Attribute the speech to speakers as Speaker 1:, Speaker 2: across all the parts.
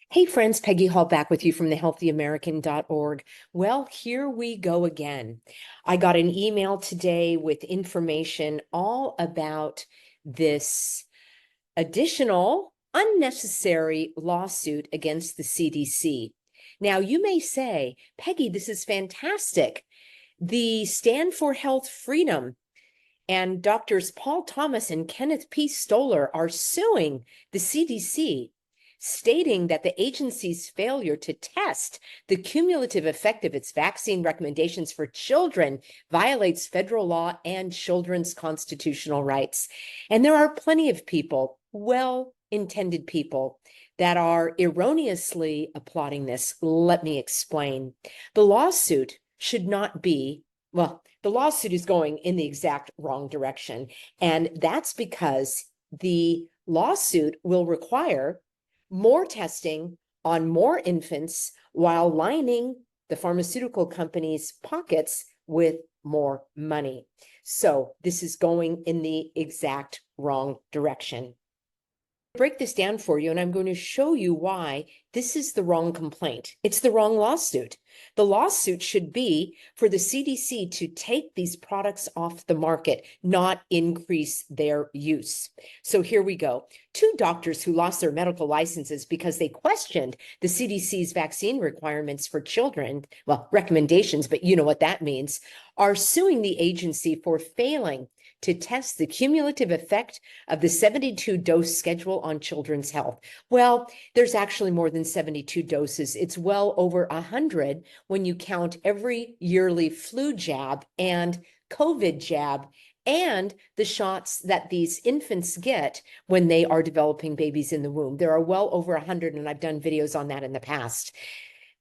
Speaker 1: Hey friends, Peggy Hall back with you from thehealthyamerican.org. Well, here we go again. I got an email today with information all about this additional unnecessary lawsuit against the CDC. Now, you may say, Peggy, this is fantastic. The Stand for Health Freedom and doctors Paul Thomas and Kenneth P. Stoller are suing the CDC, stating that the agency's failure to test the cumulative effect of its vaccine recommendations for children violates federal law and children's constitutional rights. And there are plenty of people, well-intended people, that are erroneously applauding this. Let me explain. The lawsuit should not be, well, the lawsuit is going in the exact wrong direction. And that's because the lawsuit will require more testing on more infants while lining the pharmaceutical companies' pockets with more money. So this is going in the exact wrong direction. Break this down for you, and I'm going to show you why this is the wrong complaint. It's the wrong lawsuit. The lawsuit should be for the CDC to take these products off the market, not increase their use. So here we go. Two doctors who lost their medical licenses because they questioned the CDC's vaccine requirements for children, well, recommendations, but you know what that means, are suing the agency for failing to test the cumulative effect of the 72 dose schedule on children's health. Well, there's actually more than 72 doses. It's well over 100 when you count every yearly flu jab and COVID jab and the shots that these infants get when they are developing babies in the womb. There are well over 100, and I've done videos on that in the past.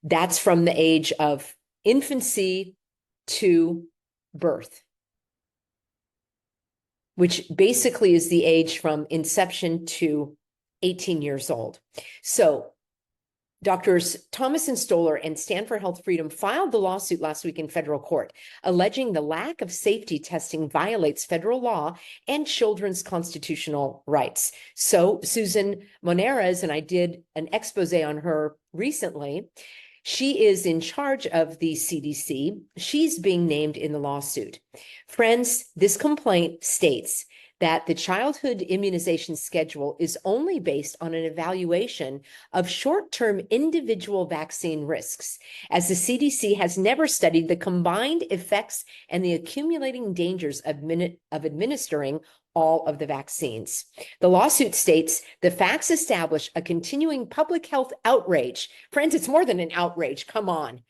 Speaker 1: That's from the age of infancy to birth, which basically is the age from inception to 18 years old. So Doctors Thomas and Stoller and Stand for Health Freedom filed the lawsuit last week in federal court, alleging the lack of safety testing violates federal law and children's constitutional rights. So Susan Moneras, and I did an expose on her recently, she is in charge of the CDC. She's being named in the lawsuit. Friends, this complaint states that the childhood immunization schedule is only based on an evaluation of short-term individual vaccine risks, as the CDC has never studied the combined effects and the accumulating dangers of administering all of the vaccines. The lawsuit states the facts establish a continuing public health outrage. Friends, it's more than an outrage. Come on.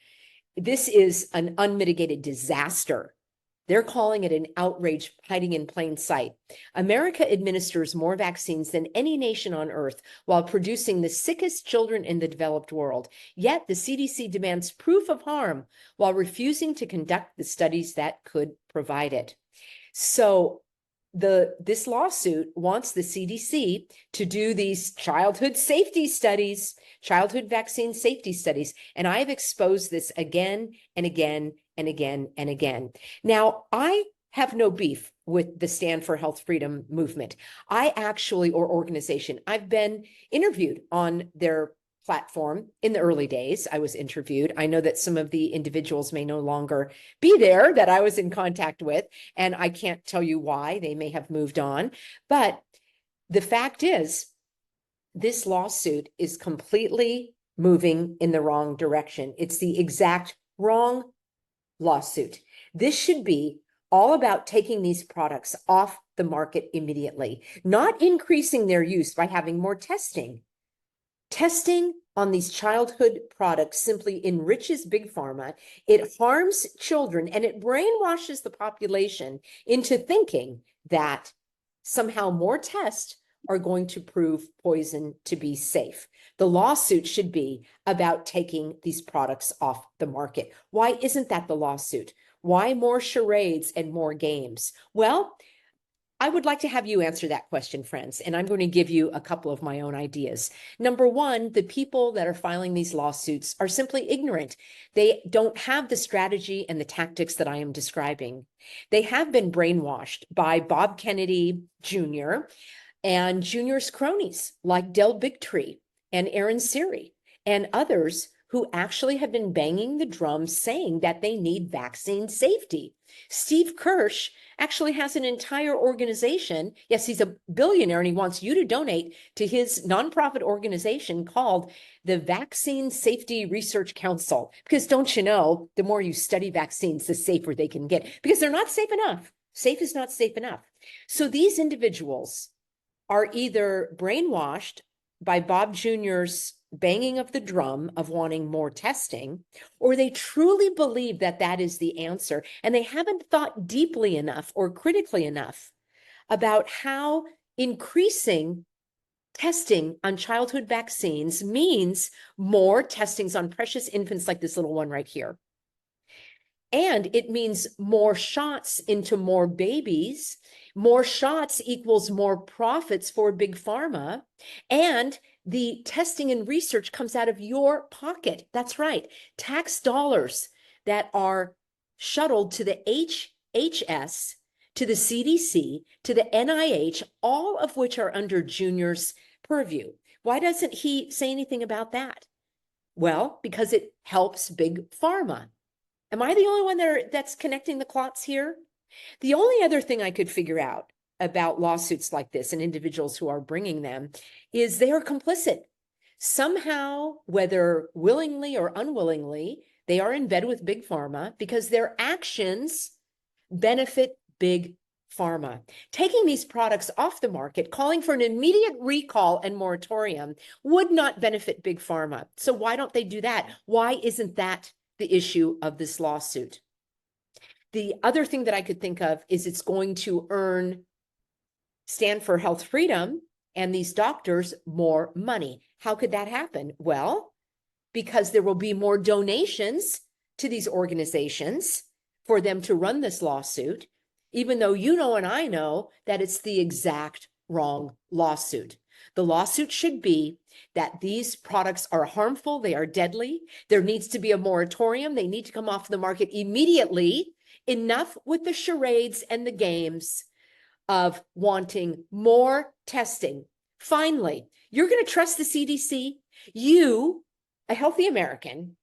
Speaker 1: This is an unmitigated disaster. They're calling it an outrage hiding in plain sight. America administers more vaccines than any nation on earth while producing the sickest children in the developed world. Yet the CDC demands proof of harm while refusing to conduct the studies that could provide it. So this lawsuit wants the CDC to do these childhood safety studies, childhood vaccine safety studies. And I've exposed this again and again and again and again. Now, I have no beef with the Stand for Health Freedom movement. Or organization, I've been interviewed on their platform in the early days. I was interviewed. I know that some of the individuals may no longer be there that I was in contact with, and I can't tell you why. They may have moved on. But the fact is, this lawsuit is completely moving in the wrong direction. It's the exact wrong lawsuit. This should be all about taking these products off the market immediately, not increasing their use by having more testing. Testing on these childhood products simply enriches big pharma, it harms children, and it brainwashes the population into thinking that somehow more tests are going to prove poison to be safe. The lawsuit should be about taking these products off the market. Why isn't that the lawsuit? Why more charades and more games? Well, I would like to have you answer that question, friends, and I'm going to give you a couple of my own ideas. Number one, the people that are filing these lawsuits are simply ignorant. They don't have the strategy and the tactics that I am describing. They have been brainwashed by Bob Kennedy Jr. and Junior's cronies like Del Bigtree and Aaron Siri. and others who actually have been banging the drum saying that they need vaccine safety. Steve Kirsch actually has an entire organization. Yes, he's a billionaire and he wants you to donate to his nonprofit organization called the Vaccine Safety Research Council. Because don't you know, the more you study vaccines, the safer they can get, because they're not safe enough. Safe is not safe enough. So these individuals are either brainwashed by Bob Jr.'s banging of the drum of wanting more testing, or they truly believe that that is the answer, and they haven't thought deeply enough or critically enough about how increasing testing on childhood vaccines means more testings on precious infants like this little one right here. And it means more shots into more babies. More shots equals more profits for Big Pharma. And the testing and research comes out of your pocket. That's right. Tax dollars that are shuttled to the HHS, to the CDC, to the NIH, all of which are under Junior's purview. Why doesn't he say anything about that? Well, because it helps Big Pharma. Am I the only one that's connecting the clots here? The only other thing I could figure out about lawsuits like this and individuals who are bringing them is they are complicit. Somehow, whether willingly or unwillingly, they are in bed with Big Pharma because their actions benefit Big Pharma. Taking these products off the market, calling for an immediate recall and moratorium would not benefit Big Pharma. So why don't they do that? Why isn't that the issue of this lawsuit? The other thing that I could think of is it's going to earn Stand for Health Freedom and these doctors more money. How could that happen? Well, because there will be more donations to these organizations for them to run this lawsuit, even though you know and I know that it's the exact wrong lawsuit. The lawsuit should be that these products are harmful, they are deadly, there needs to be a moratorium, they need to come off the market immediately. Enough with the charades and the games of wanting more testing. Finally, you're going to trust the CDC? You, a healthy American,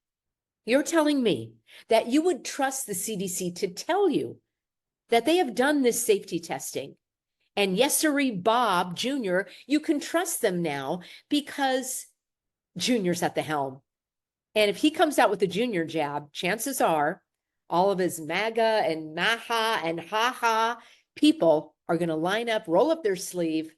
Speaker 1: you're telling me that you would trust the CDC to tell you that they have done this safety testing. And yes, sirree, Bob Jr., you can trust them now because Junior's at the helm. And if he comes out with a Junior jab, chances are all of his MAGA and MAHA and HaHa people are going to line up, roll up their sleeve,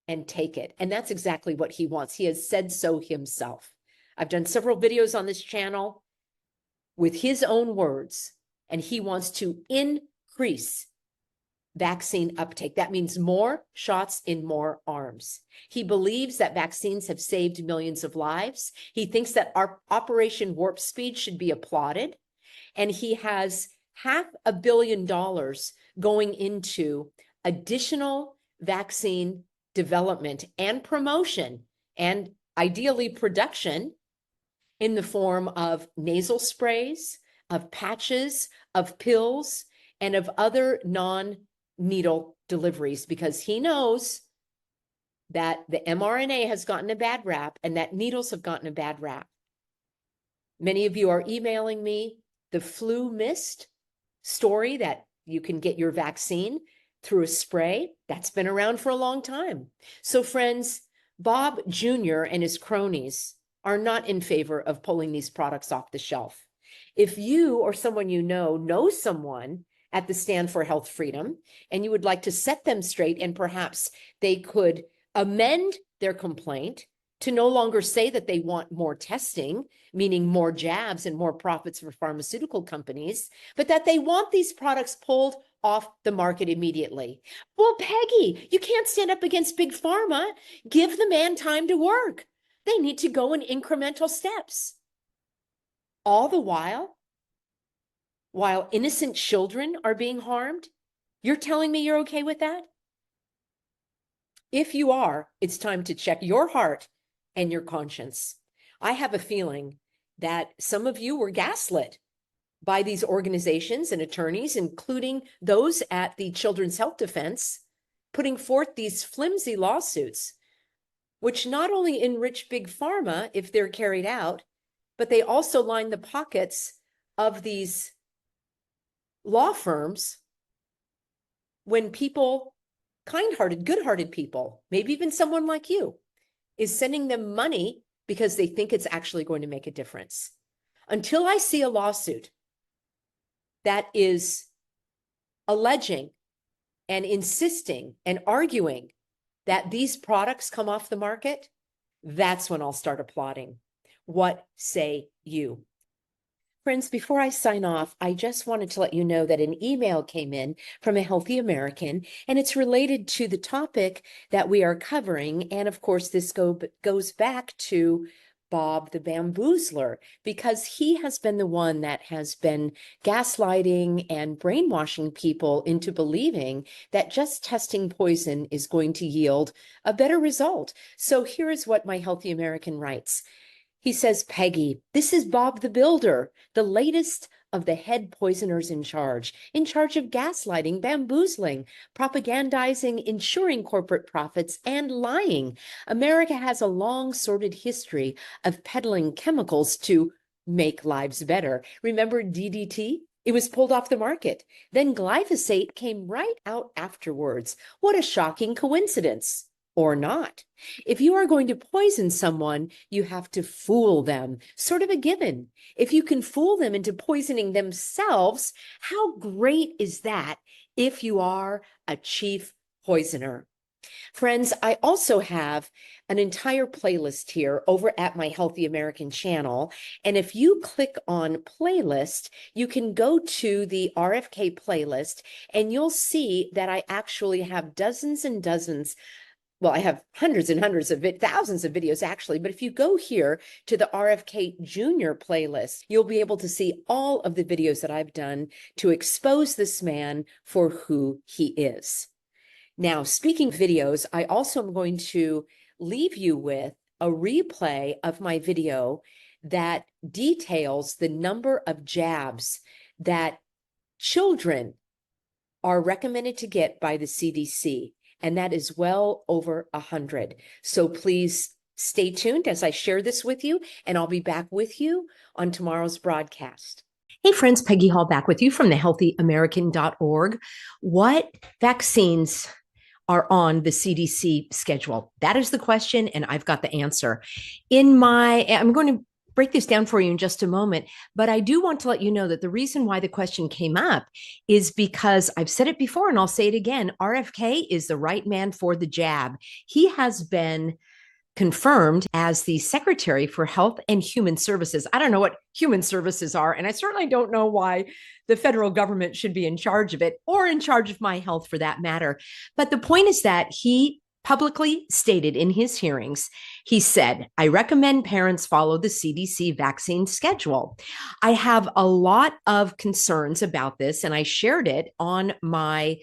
Speaker 1: and take it. And that's exactly what he wants. He has said so himself. I've done several videos on this channel with his own words, and he wants to increase vaccine uptake. That means more shots in more arms. He believes that vaccines have saved millions of lives. He thinks that our Operation Warp Speed should be applauded. And he has $500 million going into additional vaccine development and promotion, and ideally production in the form of nasal sprays, of patches, of pills, and of other non-needle deliveries, because he knows that the mRNA has gotten a bad rap and that needles have gotten a bad rap. Many of you are emailing me the flu mist story that you can get your vaccine through a spray. That's been around for a long time. So friends, Bob Jr. and his cronies are not in favor of pulling these products off the shelf. If you or someone you know someone at the Stand for Health Freedom, and you would like to set them straight, and perhaps they could amend their complaint to no longer say that they want more testing, meaning more jabs and more profits for pharmaceutical companies, but that they want these products pulled off the market immediately. Well, Peggy, you can't stand up against Big Pharma. Give the man time to work. They need to go in incremental steps. All the while innocent children are being harmed, you're telling me you're okay with that? If you are, it's time to check your heart and your conscience. I have a feeling that some of you were gaslit by these organizations and attorneys, including those at the Children's Health Defense, putting forth these flimsy lawsuits which not only enrich big pharma if they're carried out, but they also line the pockets of these law firms when people, kind-hearted, good-hearted people, maybe even someone like you, is sending them money because they think it's actually going to make a difference. Until I see a lawsuit that is alleging and insisting and arguing that these products come off the market, that's when I'll start applauding. What say you? Friends, before I sign off, I just wanted to let you know that an email came in from a healthy American, and it's related to the topic that we are covering. And of course, this goes back to Bob the Bamboozler, because he has been the one that has been gaslighting and brainwashing people into believing that just testing poison is going to yield a better result. So here is what my healthy American writes. He says, Peggy, this is Bob the Builder, the latest of the head poisoners in charge of gaslighting, bamboozling, propagandizing, ensuring corporate profits, and lying. America has a long sordid history of peddling chemicals to make lives better. Remember DDT? It was pulled off the market. Then glyphosate came right out afterwards. What a shocking coincidence. Or not. If you are going to poison someone, you have to fool them, sort of a given. If you can fool them into poisoning themselves, how great is that if you are a chief poisoner? Friends, I also have an entire playlist here over at my Healthy American channel. And if you click on playlist, you can go to the RFK playlist and you'll see that I actually have dozens and dozens. Well, I have hundreds and hundreds of thousands of videos actually, but if you go here to the RFK Jr. playlist, you'll be able to see all of the videos that I've done to expose this man for who he is. Now, speaking of videos, I also am going to leave you with a replay of my video that details the number of jabs that children are recommended to get by the CDC. And that is well over 100. So please stay tuned as I share this with you, and I'll be back with you on tomorrow's broadcast. Hey friends, Peggy Hall back with you from thehealthyamerican.org. What vaccines are on the CDC schedule? That is the question, and I've got the answer. I'm going to break this down for you in just a moment, but I do want to let you know that the reason why the question came up is because I've said it before and I'll say it again. RFK is the right man for the jab. He has been confirmed as the Secretary for Health and Human Services. I don't know what human services are, and I certainly don't know why the federal government should be in charge of it or in charge of my health for that matter. But the point is that he publicly stated in his hearings, he said, I recommend parents follow the CDC vaccine schedule. I have a lot of concerns about this, and I shared it on my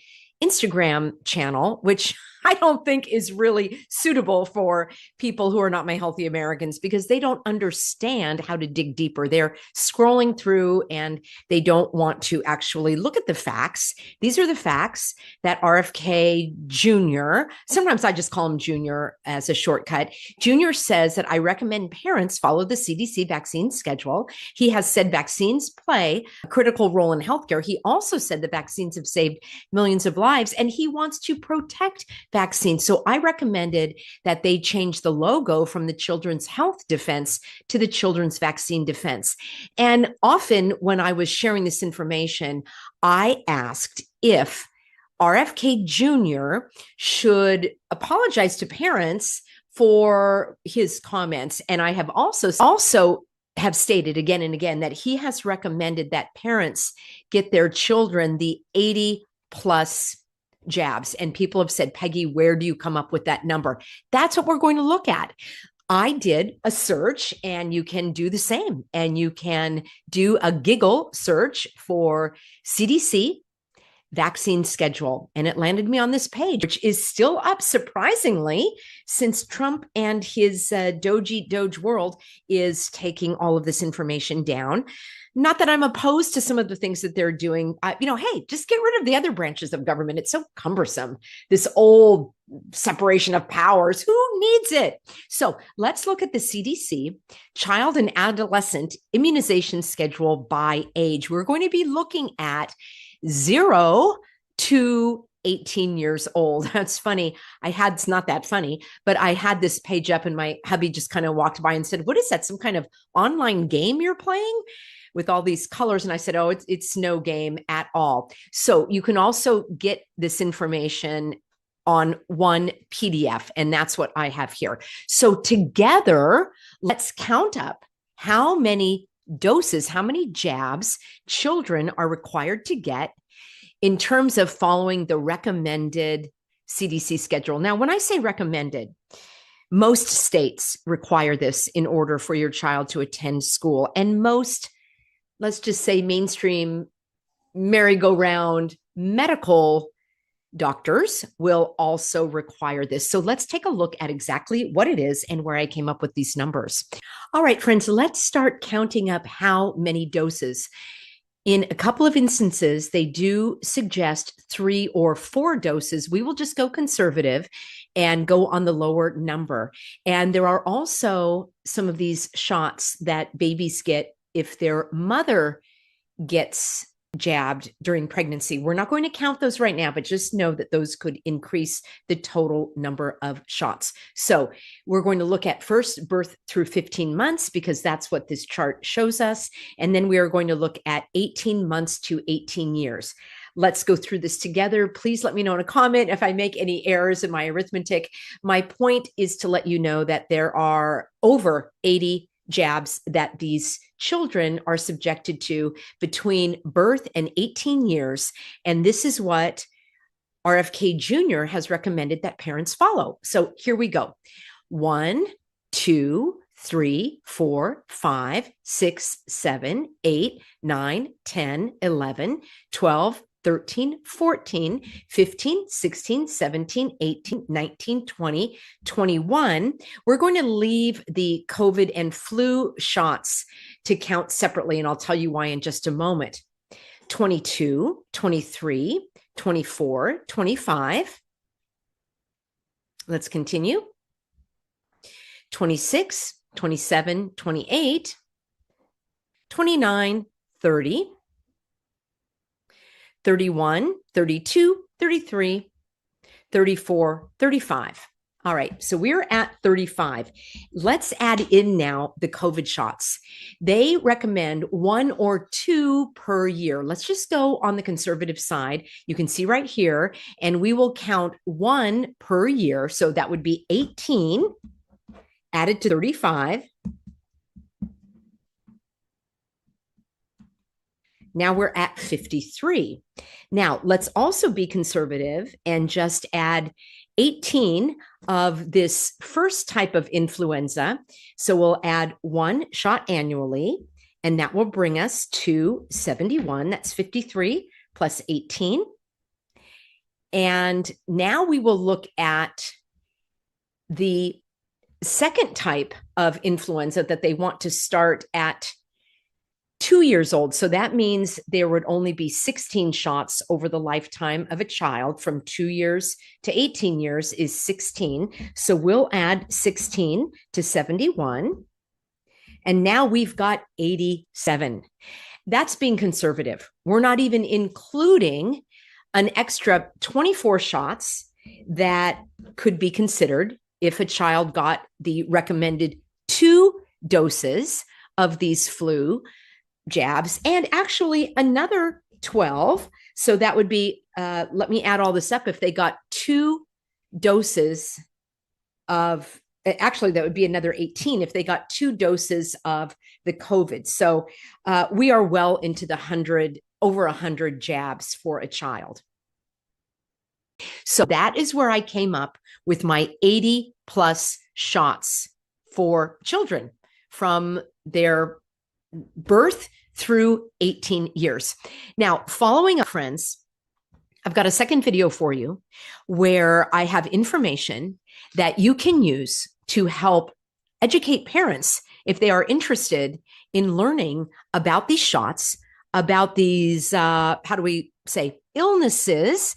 Speaker 1: Instagram channel, which I don't think is really suitable for people who are not my healthy Americans because they don't understand how to dig deeper. They're scrolling through and they don't want to actually look at the facts. These are the facts that RFK Jr., sometimes I just call him Jr. as a shortcut. Jr. says that I recommend parents follow the CDC vaccine schedule. He has said vaccines play a critical role in healthcare. He also said that vaccines have saved millions of lives, and he wants to protect vaccines. So I recommended that they change the logo from the Children's Health Defense to the Children's Vaccine Defense. And often when I was sharing this information, I asked if RFK Jr. should apologize to parents for his comments. And I have also have stated again and again that he has recommended that parents get their children the 80 plus jabs. And people have said, Peggy, where do you come up with that number? That's what we're going to look at. I did a search, and you can do the same. And you can do a Giggle search for CDC vaccine schedule. And it landed me on this page, which is still up surprisingly, since Trump and his Doge world is taking all of this information down. Not that I'm opposed to some of the things that they're doing. Hey, just get rid of the other branches of government. It's so cumbersome, this old separation of powers. Who needs it? So let's look at the CDC child and adolescent immunization schedule by age. We're going to be looking at 0 to 18 years old. That's funny. It's not that funny, but I had this page up and my hubby just kind of walked by and said, "What is that? Some kind of online game you're playing with all these colors?" And I said, "Oh, it's no game at all." So you can also get this information on one PDF, and that's what I have here. So together, let's count up how many doses, how many jabs children are required to get in terms of following the recommended CDC schedule. Now, when I say recommended, most states require this in order for your child to attend school. And most, let's just say, mainstream merry-go-round medical doctors will also require this. So let's take a look at exactly what it is and where I came up with these numbers. All right, friends, let's start counting up how many doses. In a couple of instances, they do suggest 3 or 4 doses. We will just go conservative and go on the lower number. And there are also some of these shots that babies get if their mother gets jabbed during pregnancy. We're not going to count those right now, but just know that those could increase the total number of shots. So we're going to look at first birth through 15 months because that's what this chart shows us. And then we are going to look at 18 months to 18 years. Let's go through this together. Please let me know in a comment if I make any errors in my arithmetic. My point is to let you know that there are over 80 jabs that these children are subjected to between birth and 18 years. And this is what RFK Jr. has recommended that parents follow. So here we go. 1, 2, 3, 4, 5, 6, 7, 8, 9, 10, 11, 12, 13, 14, 15, 16, 17, 18, 19, 20, 21. We're going to leave the COVID and flu shots to count separately, and I'll tell you why in just a moment. 22, 23, 24, 25. Let's continue. 26, 27, 28, 29, 30. 31, 32, 33, 34, 35. All right, so we're at 35. Let's add in now the COVID shots. They recommend 1 or 2 per year. Let's just go on the conservative side. You can see right here, and we will count 1 per year. So that would be 18 added to 35. Now we're at 53. Now let's also be conservative and just add 18 of this first type of influenza. So we'll add 1 shot annually, and that will bring us to 71. That's 53 plus 18. And now we will look at the second type of influenza that they want to start at 2 years old. So that means there would only be 16 shots over the lifetime of a child. From 2 years to 18 years is 16. So we'll add 16 to 71. And now we've got 87. That's being conservative. We're not even including an extra 24 shots that could be considered if a child got the recommended 2 doses of these flu jabs, and actually another 12. So that would be, let me add all this up. If they got 2 doses of, actually, that would be another 18 if they got 2 doses of the COVID. So we are well into the over 100 jabs for a child. So that is where I came up with my 80 plus shots for children from their birth through 18 years. Now, following up, friends, I've got a second video for you where I have information that you can use to help educate parents if they are interested in learning about these shots, about these, how do we say, illnesses,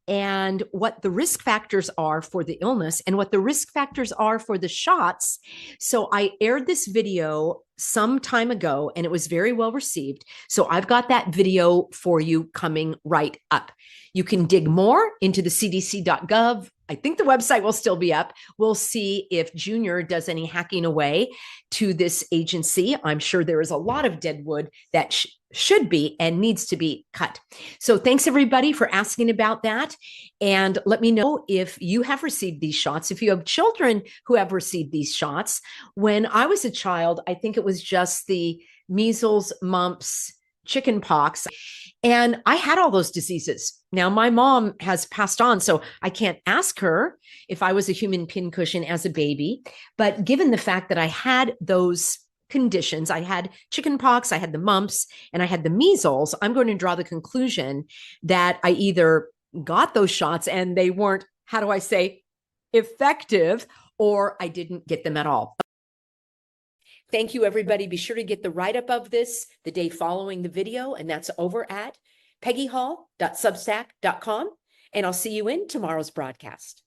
Speaker 1: and what the risk factors are for the illness and what the risk factors are for the shots. So I aired this video some time ago and it was very well received. So I've got that video for you coming right up. You can dig more into the cdc.gov. I think the website will still be up. We'll see if Junior does any hacking away to this agency. I'm sure there is a lot of dead wood that should be and needs to be cut. So thanks everybody for asking about that. And let me know if you have received these shots, if you have children who have received these shots. When I was a child, I think it was just the measles, mumps, chicken pox. And I had all those diseases. Now, my mom has passed on, so I can't ask her if I was a human pincushion as a baby. But given the fact that I had those conditions, I had chicken pox, I had the mumps, and I had the measles, I'm going to draw the conclusion that I either got those shots and they weren't, how do I say, effective, or I didn't get them at all. Thank you, everybody. Be sure to get the write-up of this the day following the video, and that's over at peggyhall.substack.com. And I'll see you in tomorrow's broadcast.